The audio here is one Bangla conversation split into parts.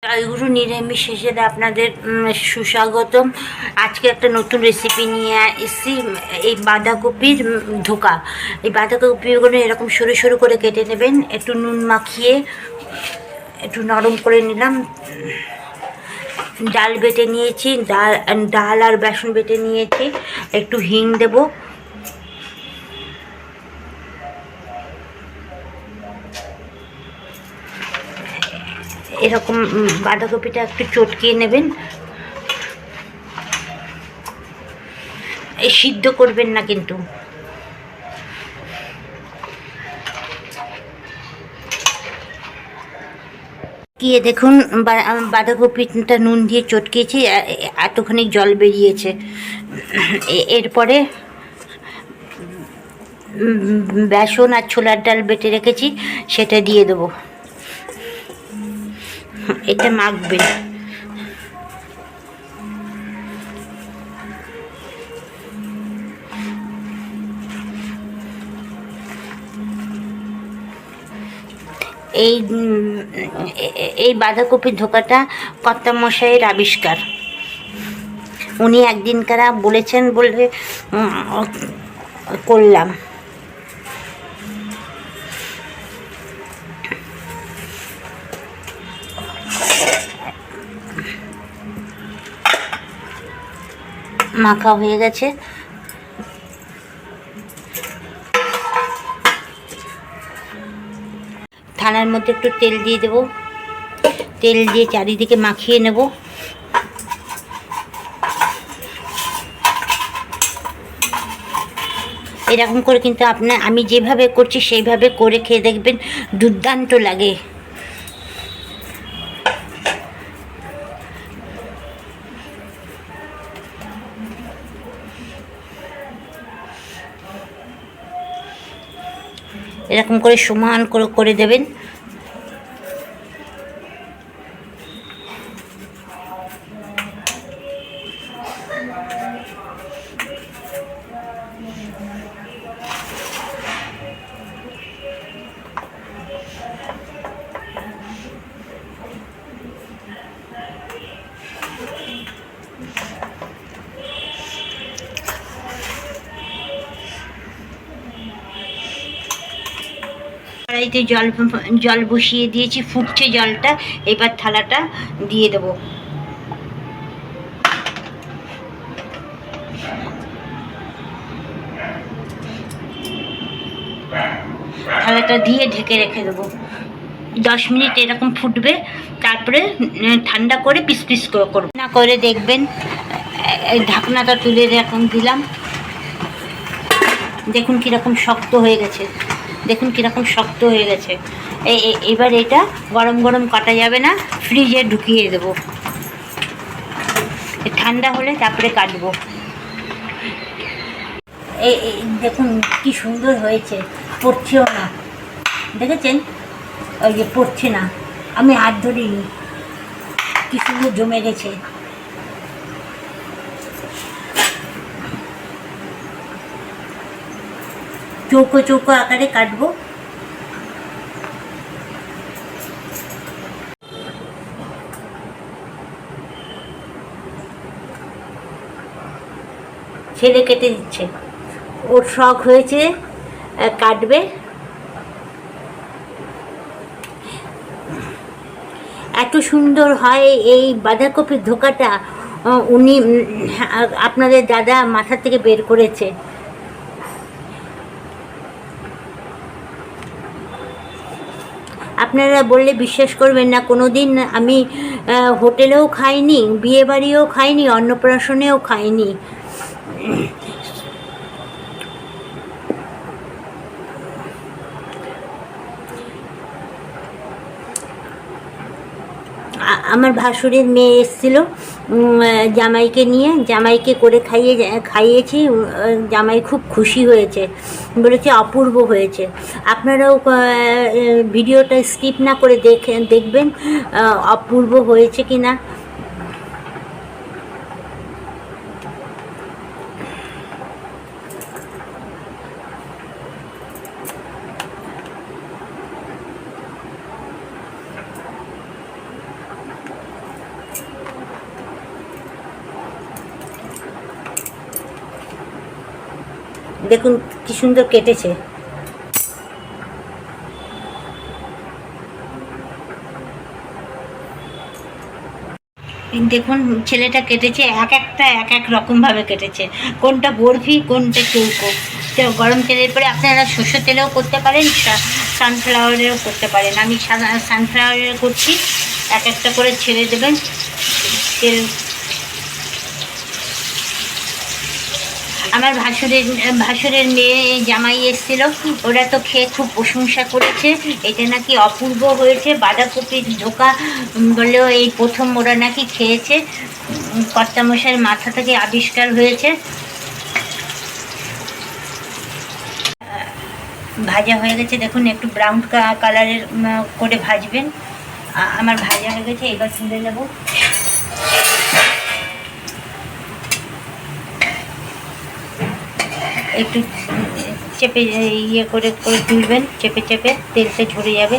জয়গুরু নিরামিষ হিসেবে আপনাদের সুস্বাগতম। আজকে একটা নতুন রেসিপি নিয়ে এসেছি। এই বাঁধাকপির ধোকা। এই বাঁধাকপিগুলো এরকম সরু সরু করে কেটে নেবেন, একটু নুন মাখিয়ে একটু নরম করে নিলাম। ডাল বেটে নিয়েছি, ডাল আর বেসন বেটে নিয়েছি। একটু হিং দেবো, এরকম বাঁধাকপিটা একটু চটকিয়ে নেবেন। এই সিদ্ধ করবেন না কিন্তু। গিয়ে দেখুন বাঁধাকপিটা নুন দিয়ে চটকিয়েছি, এতখানি জল বেরিয়েছে। এরপরে বেসন আর ছোলার ডাল বেটে রেখেছি, সেটা দিয়ে দেবো। এটা মাখবেন। এই বাঁধাকপির ধোকাটা কর্তামশাইয়ের আবিষ্কার। উনি একদিনকার বলেছেন বলে করলাম। মাখা হয়ে গেছে। থালার মধ্যে একটু তেল দিয়ে দেবো। তেল দিয়ে চারিদিকে মাখিয়ে নেব। এরকম করে কিন্তু আমি যেভাবে করছি সেইভাবে করে খেয়ে দেখবেন, দুর্দান্ত লাগে। এরকম করে সমান করে দেবেন। কড়াইতে জল বসিয়ে দিয়েছি, ফুটছে জলটা। এবার থালাটা দিয়ে দেবো। থালাটা দিয়ে ঢেকে রেখে দেবো। 10 মিনিট এরকম ফুটবে, তারপরে ঠান্ডা করে পিস পিস করবো না করে দেখবেন। ঢাকনাটা তুলে এখন দিলাম। দেখুন কীরকম শক্ত হয়ে গেছে, দেখুন কীরকম শক্ত হয়ে গেছে। এবার এটা গরম গরম কাটা যাবে না, ফ্রিজে ঢুকিয়ে দেবো। ঠান্ডা হলে তারপরে কাটবো। এই দেখুন কি সুন্দর হয়েছে, পড়ছেও না। দেখেছেন? ওই যে পড়ছে না, আমি হাত ধরিনি। কি সুন্দর জমে গেছে। চৌকো চৌকো আকারে কাটবো। ছেলে কেটে দিচ্ছে, ওর শখ হয়েছে, কাটবে। এত সুন্দর হয় এই বাঁধাকপির ধোকাটা, উনি আপনাদের দাদা মাথা থেকে বের করেছে। আপনারা বললে বিশ্বাস করবেন না, কোনো দিন আমি হোটেলেও খাইনি, বিয়েবাড়িও খাইনি, অন্নপ্রাশনেও খাইনি। আমার ভাসুরের মেয়ে এসেছিলো জামাইকে নিয়ে, জামাইকে করে খাইয়েছি। জামাই খুব খুশি হয়েছে, বলেছে অপূর্ব হয়েছে। আপনারাও ভিডিওটা স্কিপ না করে দেখবেন অপূর্ব হয়েছে কি না। দেখুন কি সুন্দর কেটেছে। দেখুন ছেলেটা কেটেছে, একটা এক এক রকমভাবে কেটেছে, কোনটা বরফি কোনটা চৌকো। তো গরম তেলের পরে আপনারা সর্ষের তেলেও করতে পারেন, সানফ্লাওয়ারেরও করতে পারেন। আমি সানফ্লাওয়ারের করছি। এক একটা করে ছেড়ে দেবেন তেল। আমার ভাসুরের মেয়ে জামাই এসেছিল, ওরা তো খেয়ে খুব প্রশংসা করেছে, এটা নাকি অপূর্ব হয়েছে। বাঁধাকপির ধোকা বললেও এই প্রথম ওরা নাকি খেয়েছে, কর্তামশাইয়ের মাথা থেকে আবিষ্কার হয়েছে। ভাজা হয়ে গেছে দেখুন, একটু ব্রাউন কালারের করে ভাজবেন। আমার ভাজা হয়ে গেছে, এবার তুলে নেব। একটু চেপে ইয়ে করে করে তুলবেন, চেপে চেপে, তেলটা ঝরে যাবে।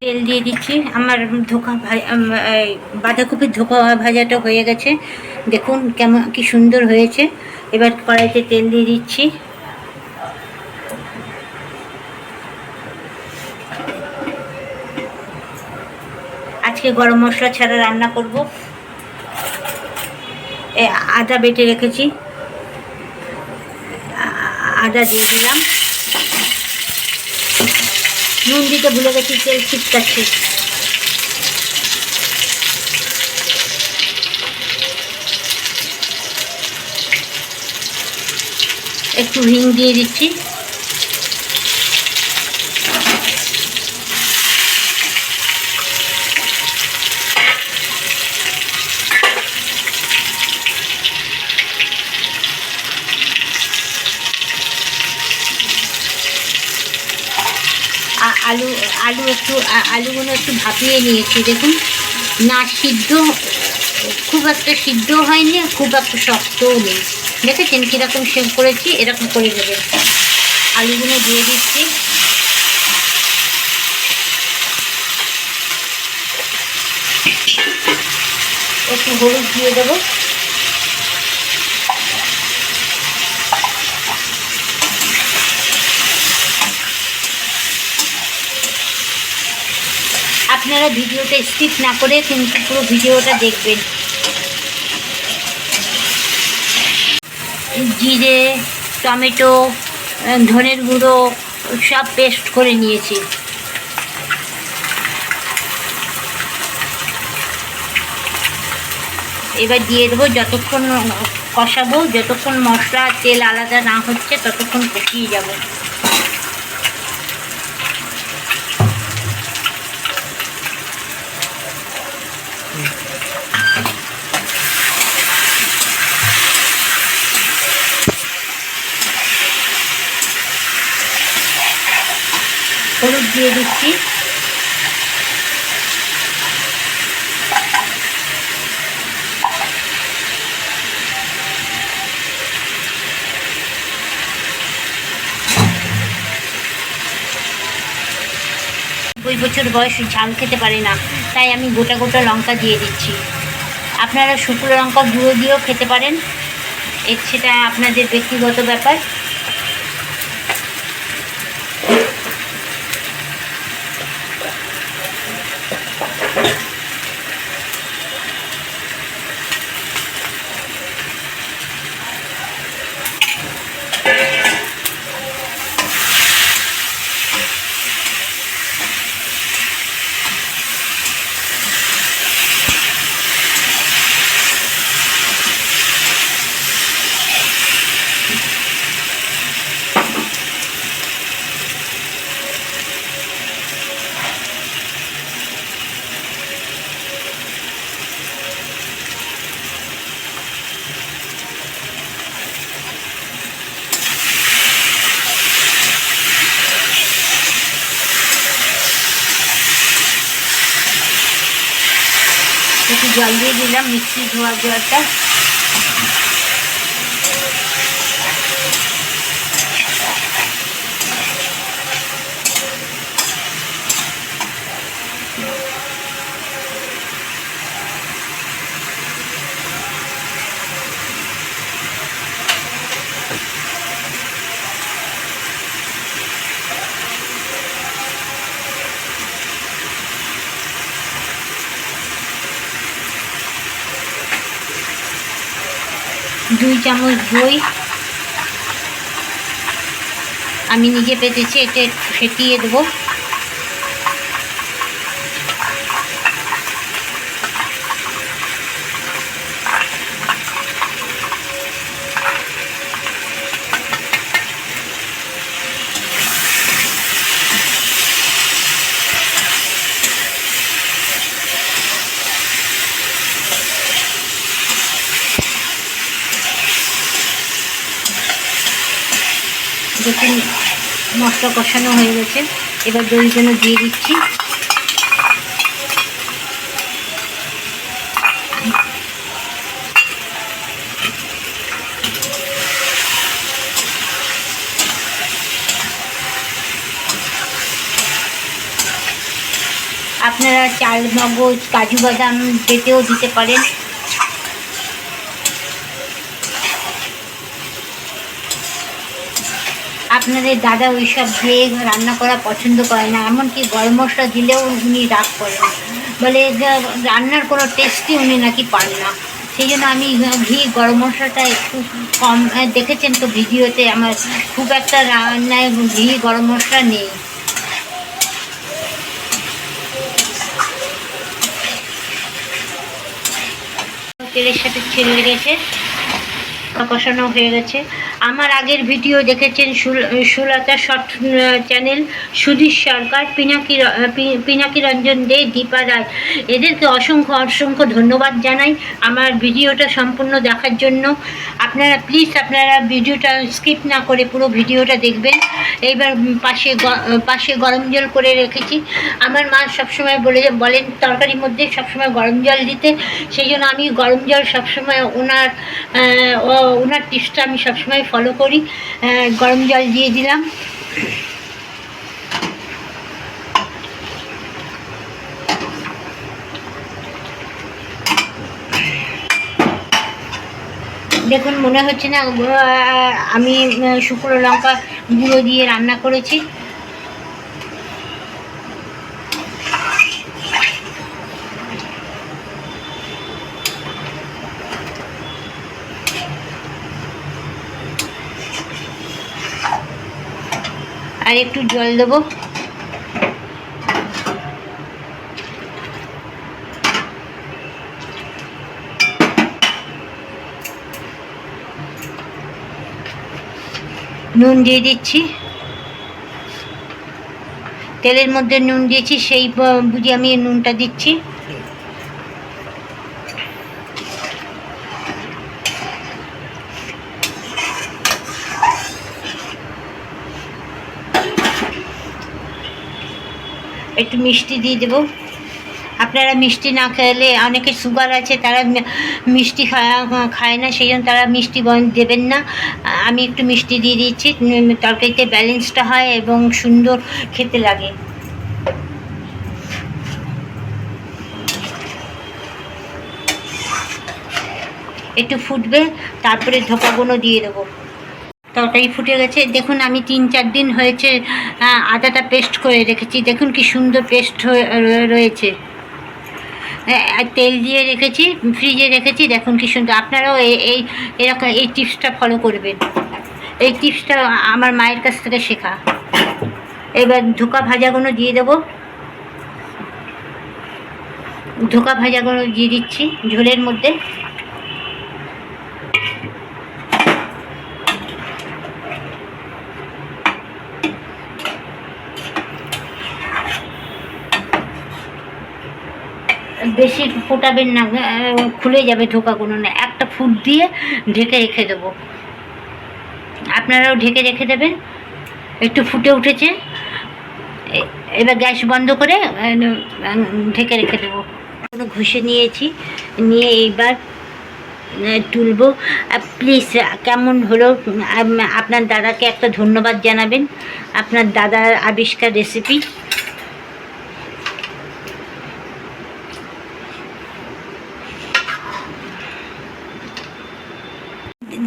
তেল দিয়ে দিচ্ছি। আমার বাঁধাকপির ধোকা ভাজাটা হয়ে গেছে, দেখুন কেমন কি সুন্দর হয়েছে। এবার কড়াইতে তেল দিয়ে দিচ্ছি। আজকে গরম মশলা ছাড়া রান্না করব। আদা বেটে রেখেছি, আদা দিয়ে দিলাম। নুন দিতে ভুলে গেছি, তেল ছিটকাচ্ছে। একটু হিং দিয়ে দিচ্ছি। আলুগুলো একটু ভাপিয়ে নিয়েছি, দেখুন না সিদ্ধ, খুব একটা সিদ্ধ হয়নি, খুব একটা শক্তও নেই। দেখেছেন কীরকম সেভ করেছি, এরকম করে দেবেন। আলুগুলো দিয়ে দিচ্ছি। একটু হলুদ দিয়ে দেবো। আপনারা ভিডিওটা স্কিপ না করে কিন্তু পুরো ভিডিওটা দেখবেন। জিরে, টমেটো, ধনের গুঁড়ো সব পেস্ট করে নিয়েছি। এবার দিয়ে দেবো, যতক্ষণ কষাবো, যতক্ষণ মশলা তেল আলাদা না হচ্ছে ততক্ষণ কষিয়ে যাব। হলুদ দিয়ে দিচ্ছি। ওই বছর বয়স ঝাল খেতে পারে না, তাই আমি গোটা গোটা লঙ্কা দিয়ে দিচ্ছি। আপনারা শুকনো লঙ্কা গুঁড়ো দিয়েও খেতে পারেন, সেটা আপনাদের ব্যক্তিগত ব্যাপার। একটু জল দিয়ে দিলাম, মিক্সি ধোয়া জলটা। 2 চামচ দই আমি নিজে পেতেছি, এটা একটু ফেটিয়ে দেবো। দেখুন মশলা কষানো হয়ে গেছে, এবার দইগুলো দিয়ে দিচ্ছি। আপনারা চাল মগজ কাজু বাদাম বেটেও দিতে পারেন। আপনাদের দাদা ওইসব দিয়ে রান্না করা পছন্দ করে না, এমনকি গরম মশলা দিলেও উনি রাগ করেন, বলে রান্নার কোনো টেস্টই উনি নাকি পান না। সেই জন্য আমি ঘি গরম মশলাটা একটু কম, দেখেছেন তো ভিডিওতে আমার খুব একটা রান্নায় ঘি গরম মশলা নেই। তেলের সাথে ছেড়ে গেছে, কষানো হয়ে গেছে। আমার আগের ভিডিও দেখেছেন সুলতা শর্ট চ্যানেল, সুধীর সরকার, পিনাকি রঞ্জন দে, দীপা রায়, এদেরকে অসংখ্য ধন্যবাদ জানাই আমার ভিডিওটা সম্পূর্ণ দেখার জন্য। আপনারা প্লিজ ভিডিওটা স্কিপ না করে পুরো ভিডিওটা দেখবেন। এইবার পাশে গরম জল করে রেখেছি। আমার মা সবসময় বলেন তরকারির মধ্যে সবসময় গরম জল দিতে, সেই জন্য আমি গরম জল সবসময় ওনার টিপসটা আমি সবসময় ফলো করি। গরম জল দিয়ে দিলাম। দেখুন মনে হচ্ছে না আমি শুকনো লঙ্কা গুঁড়ো দিয়ে রান্না করেছি। আর একটু জল দেবো। নুন দিয়ে দিচ্ছি, তেলের মধ্যে নুন দিয়েছি সেই বুঝে আমি নুনটা দিচ্ছি। একটু মিষ্টি দিয়ে দেবো। আপনারা মিষ্টি না খেলে, অনেকের সুগার আছে তারা মিষ্টি খায় না, সেই জন্য তারা মিষ্টি দেবেন না। আমি একটু মিষ্টি দিয়ে দিচ্ছি, তরকারিতে ব্যালেন্সটা হয় এবং সুন্দর খেতে লাগে। একটু ফুটবে, তারপরে ধোকাগুলো দিয়ে দেবো। তরকারি ফুটে গেছে। দেখুন আমি 3-4 দিন হয়েছে আদাটা পেস্ট করে রেখেছি, দেখুন কি সুন্দর পেস্ট রয়েছে। তেল দিয়ে রেখেছি, ফ্রিজে রেখেছি, দেখুন কি সুন্দর। আপনারাও এরকম এই টিপসটা ফলো করবেন। এই টিপসটা আমার মায়ের কাছ থেকে শেখা। এবার ধোকা ভাজাগুলো দিয়ে দেবো। ধোকা ভাজাগুলো দিয়ে দিচ্ছি ঝোলের মধ্যে। বেশি ফোটাবেন না, খুলে যাবে ধোকাগুলো। না, একটা ফুট দিয়ে ঢেকে রেখে দেবো। আপনারাও ঢেকে রেখে দেবেন। একটু ফুটে উঠেছে, এবার গ্যাস বন্ধ করে ঢেকে রেখে দেবো। ঘষে নিয়েছি, নিয়ে এইবার তুলবো। প্লিজ কেমন হলো আপনার দাদাকে একটা ধন্যবাদ জানাবেন, আপনার দাদার আবিষ্কার রেসিপি।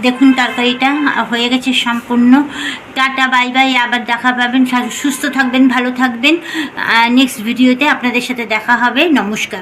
দেখুন তরকারিটা হয়ে গেছে সম্পূর্ণ। টাটা, বাই বাই, আবার দেখা পাবেন। সুস্থ থাকবেন, ভালো থাকবেন। নেক্সট ভিডিওতে আপনাদের সাথে দেখা হবে। নমস্কার।